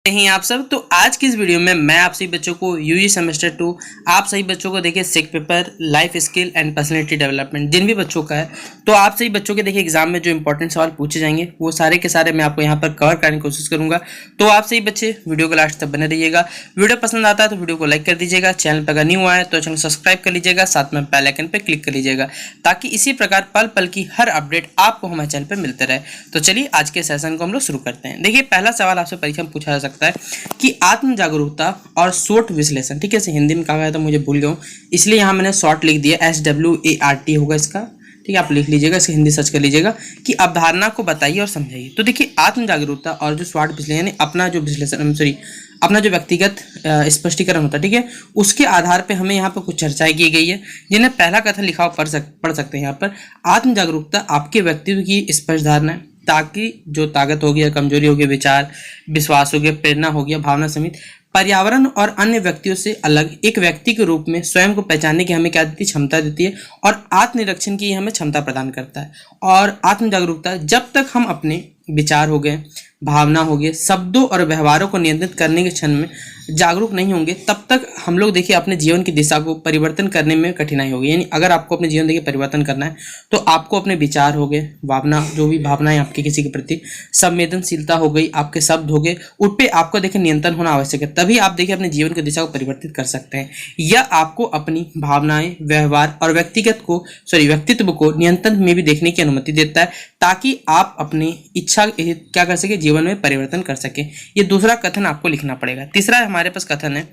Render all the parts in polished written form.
नहीं आप सब। तो आज की इस वीडियो में मैं आप सभी बच्चों को यूजी सेमेस्टर 2 आप सभी बच्चों को देखिए सेक paper life skill and personality development जिन भी बच्चों का है, तो आप सभी बच्चों के देखिए एग्जाम में जो इंपॉर्टेंट सवाल पूछे जाएंगे वो सारे के सारे मैं आपको यहाँ पर कवर करने की कोशिश करूंगा। तो आप सभी बच्चे वीडियो को लास्ट तक बने रहिएगा। वीडियो पसंद आता है तो वीडियो को लाइक कर दीजिएगा, चैनल पर अगर न्यू आए तो चैनल सब्सक्राइब कर लीजिएगा, साथ में बेल आइकन पर क्लिक कर लीजिएगा ताकि इसी प्रकार पल पल की हर अपडेट आपको हमारे चैनल पर मिलते रहे। तो चलिए आज के सेशन को हम लोग शुरू करते हैं। देखिए पहला सवाल आपसे परीक्षा में पूछा जा सकता है कि आत्म जागरूकता और SWOT विश्लेषण, ठीक है, इसे हिंदी में कहा गया तो मुझे भूल गया हूँ, इसलिए यहाँ मैंने शॉर्ट लिख दिया, SWART होगा इसका, ठीक है, आप लिख लीजिएगा, इसकी हिंदी सर्च कर लीजिएगा कि अवधारणा को बताइए और समझाइए। तो देखिए आत्म जागरूकता और जो SWOT विश्लेषण यानी अपना जो विश्लेषण अपना जो व्यक्तिगत स्पष्टीकरण होता है, ठीक है, उसके आधार पे हमें यहाँ पर कुछ चर्चाएं की गई है जिन्हें पहला कथन लिखा हुआ पढ़ सकते हैं। यहाँ पर आत्म जागरूकता आपके व्यक्तित्व की स्पष्ट धारणा है ताकि जो ताकत हो गया, कमजोरी हो गया, विचार, विश्वास हो गया, प्रेरणा हो गया, भावना समेत पर्यावरण और अन्य व्यक्तियों से अलग एक व्यक्ति के रूप में स्वयं को पहचानने की हमें क्या देती है, क्षमता देती है, और आत्मनिरीक्षण की हमें क्षमता प्रदान करता है। और आत्म जागरूकता जब तक हम अपने विचार हो गए, भावना हो गए, शब्दों और व्यवहारों को नियंत्रित करने के क्षण में जागरूक नहीं होंगे, तब तक हम लोग देखिए अपने जीवन की दिशा को परिवर्तन करने में कठिनाई होगी। यानी अगर आपको अपने जीवन देखिए परिवर्तन करना है तो आपको अपने विचार हो गए, भावना, जो भी भावनाएं आपकी किसी के प्रति, संवेदनशीलता हो गई, आपके शब्द हो गए, उन पे आपको देखिए नियंत्रण होना आवश्यक है। तभी आप देखिए अपने जीवन की दिशा को परिवर्तित कर सकते हैं। या आपको अपनी भावनाएं, व्यवहार और व्यक्तित्व को नियंत्रण में भी देखने की अनुमति देता है ताकि आप अपनी इच्छा क्या कर सके, जीवन में परिवर्तन कर सके। ये दूसरा कथन आपको लिखना पड़ेगा। तीसरा हमारे पास कथन है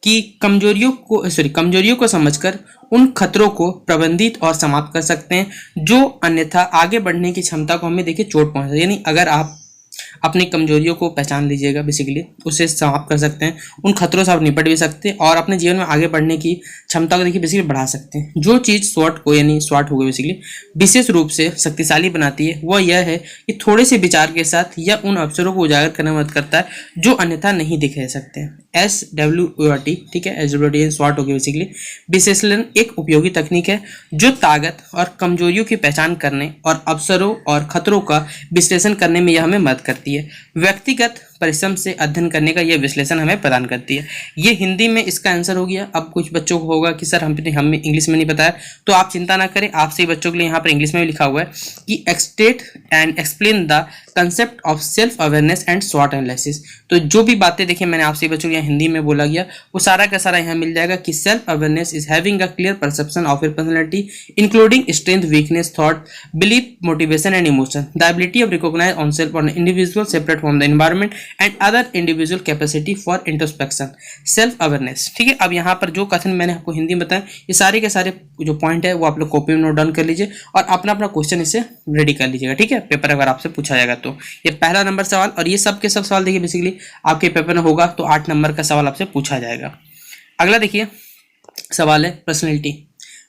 कि कमजोरियों को समझकर उन खतरों को प्रबंधित और समाप्त कर सकते हैं जो अन्यथा आगे बढ़ने की क्षमता को हमें देखिए चोट पहुंचा। यानी अगर आप अपनी कमजोरियों को पहचान लीजिएगा, बेसिकली उसे समाप्त कर सकते हैं, उन खतरों से आप निपट भी सकते हैं और अपने जीवन में आगे बढ़ने की क्षमता को देखिए बेसिकली बढ़ा सकते हैं। जो चीज़ SWOT को यानी SWOT हो गई बेसिकली विशेष रूप से शक्तिशाली बनाती है वह यह है कि थोड़े से विचार के साथ यह उन अवसरों को उजागर करने में मदद करता है जो अन्यथा नहीं दिखे सकते हैं। SWOT, ठीक है, SWOT हो गई बेसिकली विश्लेषण एक उपयोगी तकनीक है जो ताकत और कमजोरियों की पहचान करने और अवसरों और खतरों का विश्लेषण करने में यह हमें मदद करती है। व्यक्तिगत परिश्रम से अध्ययन करने का यह विश्लेषण हमें प्रदान करती है। ये हिंदी में इसका आंसर हो गया। अब कुछ बच्चों को होगा कि सर हमें इंग्लिश में नहीं बताया, तो आप चिंता ना करें, आप सही बच्चों के लिए यहाँ पर इंग्लिश में भी लिखा हुआ है कि extract and explain the concept of self awareness and SWOT analysis. तो जो भी बातें देखिए मैंने आप सही बच्चों को यहाँ हिंदी में बोला गया वो सारा का सारा यहाँ मिल जाएगा कि self awareness is having a clear perception of your personality including strength, weakness, thought, belief, motivation and emotion, the ability of recognise on self on individual separate from the environment and other individual capacity for introspection, self awareness. ठीक है, अब यहाँ पर जो कथन मैंने आपको हिंदी में बताया ये सारे के सारे जो पॉइंट है वो आप लोग कॉपी में नोट डाउन कर लीजिए और अपना अपना क्वेश्चन इसे रेडी कर लीजिएगा। ठीक है, पेपर अगर आपसे पूछा जाएगा तो ये पहला नंबर सवाल, और ये सब के सब सवाल देखिए बेसिकली आपके पेपर में होगा तो 8 नंबर का सवाल आपसे पूछा जाएगा। अगला देखिए सवाल है पर्सनैलिटी,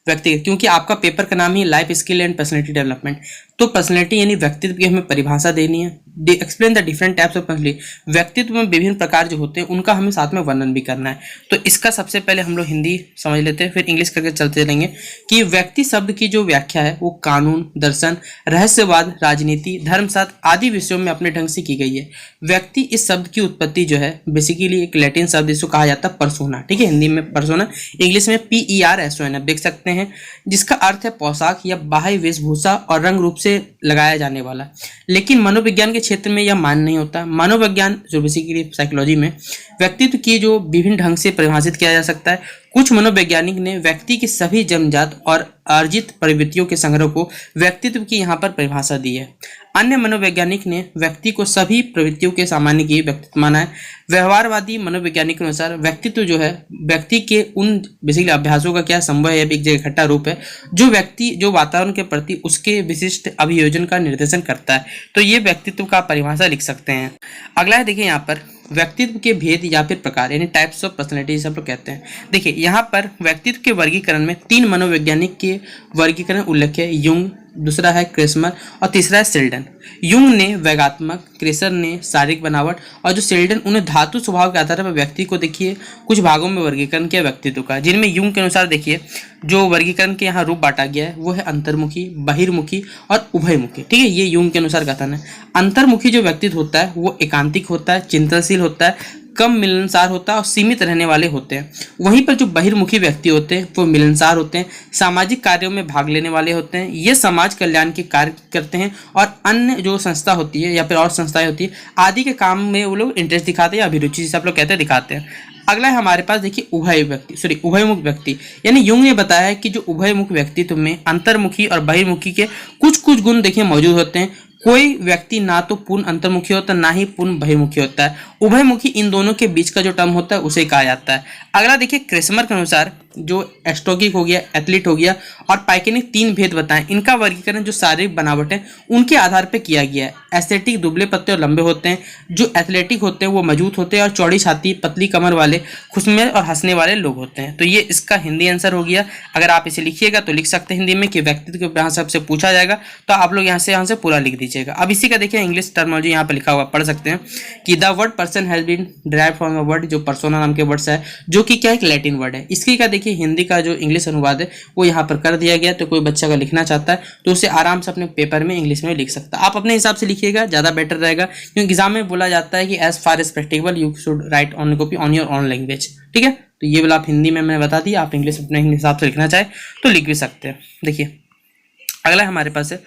व्यक्तिगत, क्योंकि आपका पेपर का नाम ही life skill and personality development, तो पर्सनैलिटी यानी व्यक्तित्व की हमें परिभाषा देनी है। Explain the different types of personality, व्यक्तित्व में विभिन्न प्रकार जो होते हैं उनका हमें साथ में वर्णन भी करना है। तो इसका सबसे पहले हम लोग हिंदी समझ लेते हैं, फिर इंग्लिश करके चलते चलेंगे कि व्यक्ति शब्द की जो व्याख्या है वो कानून, दर्शन, रहस्यवाद, राजनीति, धर्मशास्त्र आदि विषयों में अपने ढंग से की गई है। व्यक्ति इस शब्द की उत्पत्ति जो है बेसिकली एक लैटिन शब्द इसको कहा जाता है पर्सोना, ठीक है, हिंदी में पर्सोना, इंग्लिश में PERSONA देख सकते हैं, जिसका अर्थ है पोशाक या बाह्य वेशभूषा और रंग रूप से लगाया जाने वाला। लेकिन मनोविज्ञान के क्षेत्र में यह मान्य नहीं होता। मनोविज्ञान जो बेसिकली साइकोलॉजी में व्यक्तित्व की जो विभिन्न ढंग से परिभाषित किया जा सकता है। कुछ मनोवैज्ञानिक ने व्यक्ति की सभी जन्मजात और अर्जित प्रवृत्तियों के संग्रह को व्यक्तित्व की यहाँ पर परिभाषा दी है। अन्य मनोवैज्ञानिक ने व्यक्ति को सभी प्रवृत्तियों के सामान्य की व्यक्तित्व माना है। व्यवहारवादी मनोवैज्ञानिक के अनुसार व्यक्तित्व जो है व्यक्ति के उन बेसिकली अभ्यासों का क्या संभव है, एक जगह इकट्ठा रूप है जो व्यक्ति जो वातावरण के प्रति उसके विशिष्ट अभियोजन का निर्देशन करता है। तो ये व्यक्तित्व का परिभाषा लिख सकते हैं। अगला है देखिए यहाँ पर व्यक्तित्व के भेद या फिर प्रकार यानी टाइप्स ऑफ पर्सनैलिटी सब लोग कहते हैं। देखिए यहाँ पर व्यक्तित्व के वर्गीकरण में 3 मनोवैज्ञानिक के वर्गीकरण उल्लेख है, युंग, दूसरा है क्रेसमर और तीसरा है सेल्डन। युंग ने व्यंग्यात्मक, क्रेसर ने शारीरिक बनावट और जो सेल्डन उन्हें धातु स्वभाव के आधार पर व्यक्ति को देखिए कुछ भागों में वर्गीकरण किया व्यक्तित्व का, जिनमें युंग के अनुसार देखिए जो वर्गीकरण के यहाँ रूप बांटा गया है वो है अंतर्मुखी, बहिर्मुखी और उभयमुखी। ठीक है, ये युंग के अनुसार कथन है। अंतर्मुखी जो व्यक्तित्व होता है वो एकांतिक होता है, चिंतनशील होता है, कम मिलनसार होता है और सीमित रहने वाले होते हैं। वहीं पर जो बहिर्मुखी व्यक्ति होते हैं वो मिलनसार होते हैं, सामाजिक कार्यों में भाग लेने वाले होते हैं, ये समाज कल्याण के कार्य करते हैं और अन्य जो संस्था होती है या फिर और संस्थाएं होती है आदि के काम में वो लोग इंटरेस्ट दिखाते हैं या अभिरुचि जिसे आप लोग कहते हैं दिखाते हैं। अगला है हमारे पास देखिए उभयमुख व्यक्ति, यानी युंग ने बताया है कि जो उभयमुख व्यक्तित्व में अंतर्मुखी और बहिर्मुखी के कुछ कुछ गुण देखिए मौजूद होते हैं। कोई व्यक्ति ना तो पूर्ण अंतर्मुखी होता है ना ही पूर्ण बहिर्मुखी होता है। उभयमुखी इन दोनों के बीच का जो टर्म होता है उसे कहा जाता है। अगला देखिए क्रेसमर के अनुसार जो एस्ट्रोगिक हो गया, एथलीट हो गया और पाइकेनिक तीन भेद बताएं, इनका वर्गीकरण जो शारीरिक बनावट है उनके आधार पर किया गया है। एस्थेटिक दुबले पत्ते और लंबे होते हैं, जो एथलेटिक होते हैं वो मजबूत होते हैं और चौड़ी छाती पतली कमर वाले खुशमेल और हंसने वाले लोग होते हैं। तो ये इसका हिंदी आंसर हो गया। अगर आप इसे लिखिएगा तो लिख सकते हैं हिंदी में कि व्यक्तित्व के यहाँ से आपसे पूछा जाएगा तो आप लोग यहाँ से पूरा लिख दीजिएगा। अब इसी का देखिए इंग्लिश टर्मिनोलॉजी यहाँ पर लिखा हुआ पढ़ सकते हैं कि the word person has been derived from a word, जो पर्सोना नाम के वर्ड्स है जो कि क्या एक लैटिन वर्ड है। इसकी का देखिए हिंदी का जो इंग्लिश अनुवाद है वो यहाँ पर कर दिया गया। तो कोई बच्चा अगर लिखना चाहता है तो उसे आराम से अपने पेपर में इंग्लिश में लिख सकता है। आप अपने हिसाब से लिखिएगा, ज़्यादा बेटर रहेगा, क्योंकि एग्जाम में बोला जाता है कि as far as practical you should write on copy on your own language. ठीक है, तो ये वाला आप हिंदी में मैंने बता दिया, आप इंग्लिश अपने हिसाब से लिखना चाहे तो लिख भी सकते हैं। देखिए अगला हमारे पास है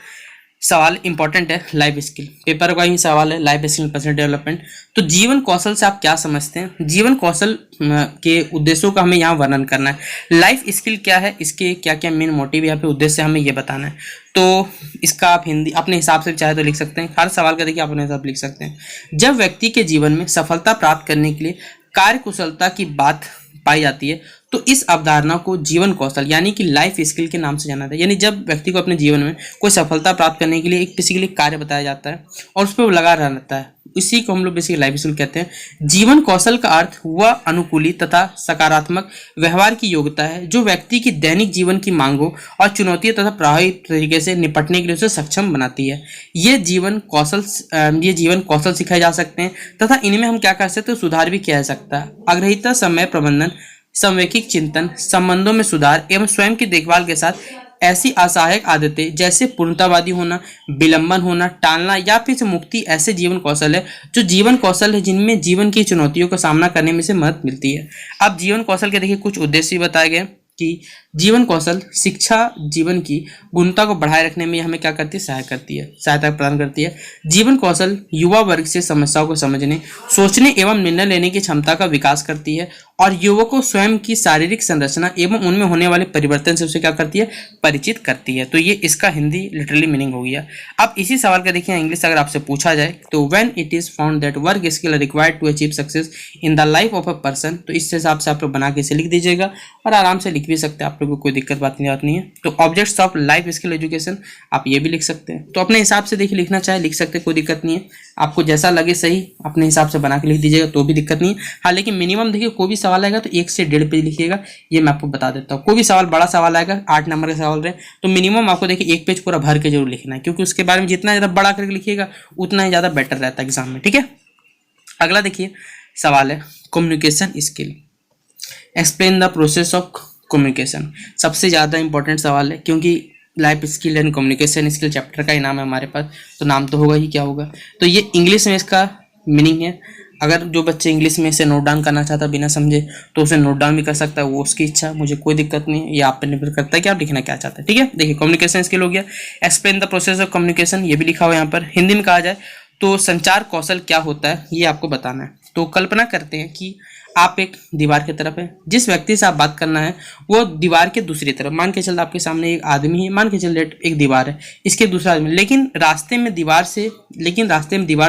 सवाल इंपॉर्टेंट है, लाइफ स्किल। पेपर का ही सवाल है, लाइफ स्किल पर्सनल डेवलपमेंट। तो जीवन कौशल से आप क्या समझते हैं? जीवन कौशल के उद्देश्यों का हमें यहाँ वर्णन करना है। लाइफ स्किल क्या है, इसके क्या क्या मेन मोटिव या फिर उद्देश्य हमें ये बताना है। तो इसका आप हिंदी अपने हिसाब से चाहे तो लिख सकते हैं। हर सवाल का देखिए आप अपने हिसाब से लिख सकते हैं। जब व्यक्ति के जीवन में सफलता प्राप्त करने के लिए कार्य कुशलता की बात पाई जाती है तो इस अवधारणा को जीवन कौशल यानी कि लाइफ स्किल के नाम से जाना जाता है। यानी जब व्यक्ति को अपने जीवन में कोई सफलता प्राप्त करने के लिए एक बेसिकली कार्य बताया जाता है और उस पर वो लगा रहता है, इसी को हम लोग बेसिकली लाइफ स्किल कहते हैं। जीवन कौशल का अर्थ वह अनुकूली तथा सकारात्मक व्यवहार की योग्यता है जो व्यक्ति की दैनिक जीवन की मांगों और चुनौतियों तथा प्रभावी तरीके से निपटने के लिए उसे सक्षम बनाती है। ये जीवन कौशल सिखाए जा सकते हैं तथा इनमें हम क्या कर सकते हैं, सुधार भी किया जा सकता है। आग्रहिता, समय प्रबंधन, संवैयिक चिंतन, संबंधों में सुधार एवं स्वयं की देखभाल के साथ ऐसी असहायक आदतें जैसे पूर्णतावादी होना, विलंबन होना, टालना या फिर से मुक्ति ऐसे जीवन कौशल है जो जीवन कौशल है जिनमें जीवन की चुनौतियों का सामना करने में से मदद मिलती है। अब जीवन कौशल के देखिए कुछ उद्देश्य बताए गए कि जीवन कौशल शिक्षा जीवन की गुणवत्ता को बढ़ाए रखने में हमें क्या करती है, सहायता प्रदान करती है। जीवन कौशल युवा वर्ग से समस्याओं को समझने, सोचने एवं निर्णय लेने की क्षमता का विकास करती है और युवकों स्वयं की शारीरिक संरचना एवं उनमें होने वाले परिवर्तन से उसे क्या करती है, परिचित करती है। तो ये इसका हिंदी लिटरली मीनिंग हो गया। अब इसी सवाल का देखिए इंग्लिश अगर आपसे पूछा जाए तो when it is found that work skill required to achieve success in the life of a person, तो इस हिसाब से आप लोग बना के इसे लिख दीजिएगा और आराम से लिख भी सकते हैं, आप लोगों को कोई दिक्कत बात नहीं है। तो objects of life skill education आप ये भी लिख सकते हैं। तो अपने हिसाब से देखिए लिखना चाहे लिख सकते हैं, कोई दिक्कत नहीं है। आपको जैसा लगे सही अपने हिसाब से बना के लिख दीजिएगा तो भी दिक्कत नहीं है। हाँ, लेकिन मिनिमम देखिए कोई भी सवाल आएगा तो 1 से 1.5 पेज लिखिएगा, ये मैं आपको बता देता हूँ। कोई भी सवाल बड़ा सवाल आएगा 8 नंबर का सवाल रहे तो मिनिमम आपको देखिए 1 पेज पूरा भर के जरूर लिखना है, क्योंकि उसके बारे में जितना ज़्यादा बड़ा करके लिखिएगा उतना ही ज़्यादा बेटर रहता है एग्जाम में। ठीक है, अगला देखिए सवाल है communication skill. Explain the process of communication. सबसे ज़्यादा इंपॉर्टेंट सवाल है क्योंकि life skill and communication skill chapter का ही नाम है हमारे पास, तो नाम तो होगा ही, क्या होगा। तो ये इंग्लिश में इसका मीनिंग है। अगर जो बच्चे इंग्लिश में इसे नोट डाउन करना चाहता है बिना समझे तो उसे नोट डाउन भी कर सकता है, वो उसकी इच्छा, मुझे कोई दिक्कत नहीं है। ये आप पर निर्भर करता है कि आप लिखना क्या चाहते हैं। ठीक है, देखिए कम्युनिकेशन स्किल हो गया। Explain the process of communication ये भी लिखा हुआ है यहाँ पर। हिंदी में कहा जाए तो संचार कौशल क्या होता है ये आपको बताना है। तो कल्पना करते हैं कि आप एक दीवार की तरफ है, जिस व्यक्ति से आप बात करना है वो दीवार के दूसरी तरफ, मान के चल आपके सामने एक आदमी है, मान के चल एक दीवार है, इसके दूसरा आदमी, लेकिन रास्ते में दीवार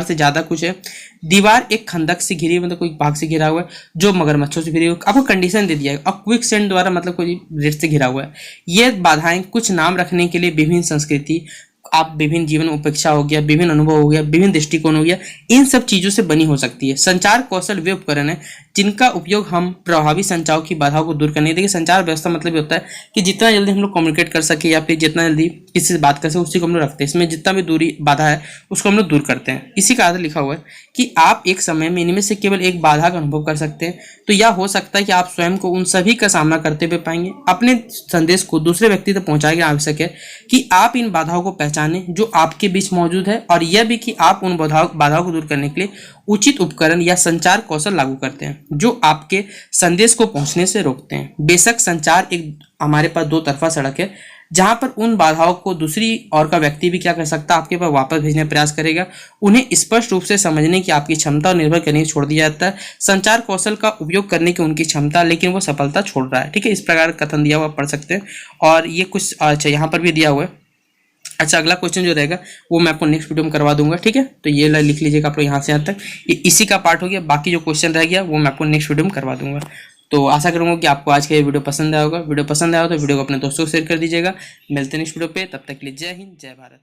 से ज़्यादा कुछ है। दीवार एक खंदक से घिरी है, मतलब कोई भाग से घिरा हुआ है जो मगरमच्छों से घिरी हुई है। आपको कंडीशन दे दिया है और क्विक सेंड द्वारा मतलब कोई रेत से घिरा हुआ है। ये बाधाएं कुछ नाम रखने के लिए विभिन्न संस्कृति, आप विभिन्न जीवन उपेक्षा हो गया, विभिन्न अनुभव हो गया, विभिन्न दृष्टिकोण हो गया, इन सब चीजों से बनी हो सकती है। संचार कौशल वे उपकरण है जिनका उपयोग हम प्रभावी संचार की बाधाओं को दूर करने। देखिए संचार व्यवस्था मतलब ये होता है कि जितना जल्दी हम लोग कम्युनिकेट कर सके या फिर जितना जल्दी किसी से बात कर सके उसी को हम लोग रखते हैं। इसमें जितना भी दूरी बाधा है उसको हम लोग दूर करते हैं। इसी का अर्थ लिखा हुआ है कि आप एक समय में इनमें से केवल एक बाधा का अनुभव कर सकते हैं। तो यह हो सकता है कि आप स्वयं को उन सभी का सामना करते हुए पाएंगे। अपने संदेश को दूसरे व्यक्ति तक पहुंचाना आवश्यक है कि आप इन बाधाओं को पहचानें जो आपके बीच मौजूद है, और यह भी कि आप उन बाधाओं को दूर करने के लिए उचित उपकरण या संचार कौशल लागू करते हैं जो आपके संदेश को पहुंचने से रोकते हैं। बेशक संचार एक हमारे पास दो तरफा सड़क है, जहां पर उन बाधाओं को दूसरी ओर का व्यक्ति भी क्या कर सकता है, आपके पास वापस भेजने का प्रयास करेगा। उन्हें स्पष्ट रूप से समझने की आपकी क्षमता और निर्भर करने की छोड़ दिया जाता है। संचार कौशल का उपयोग करने की उनकी क्षमता, लेकिन वो सफलता छोड़ रहा है। ठीक है, इस प्रकार का कथन दिया हुआ पढ़ सकते हैं। और ये कुछ अच्छा यहाँ पर भी दिया हुआ है। अच्छा, अगला क्वेश्चन जो रहेगा वो मैं आपको नेक्स्ट वीडियो में करवा दूंगा। ठीक है, तो ये लिख लीजिएगा आप लोग यहाँ से यहाँ तक। ये इसी का पार्ट हो गया। बाकी जो क्वेश्चन रह गया वो मैं आपको नेक्स्ट वीडियो में करवा दूंगा। तो आशा करूंगा कि आपको आज का ये वीडियो पसंद आया होगा। वीडियो पसंद आया हो तो वीडियो को अपने दोस्तों को शेयर कर दीजिएगा। मिलते हैं नेक्स्ट वीडियो पे, तब तक के लिए जय हिंद, जय भारत।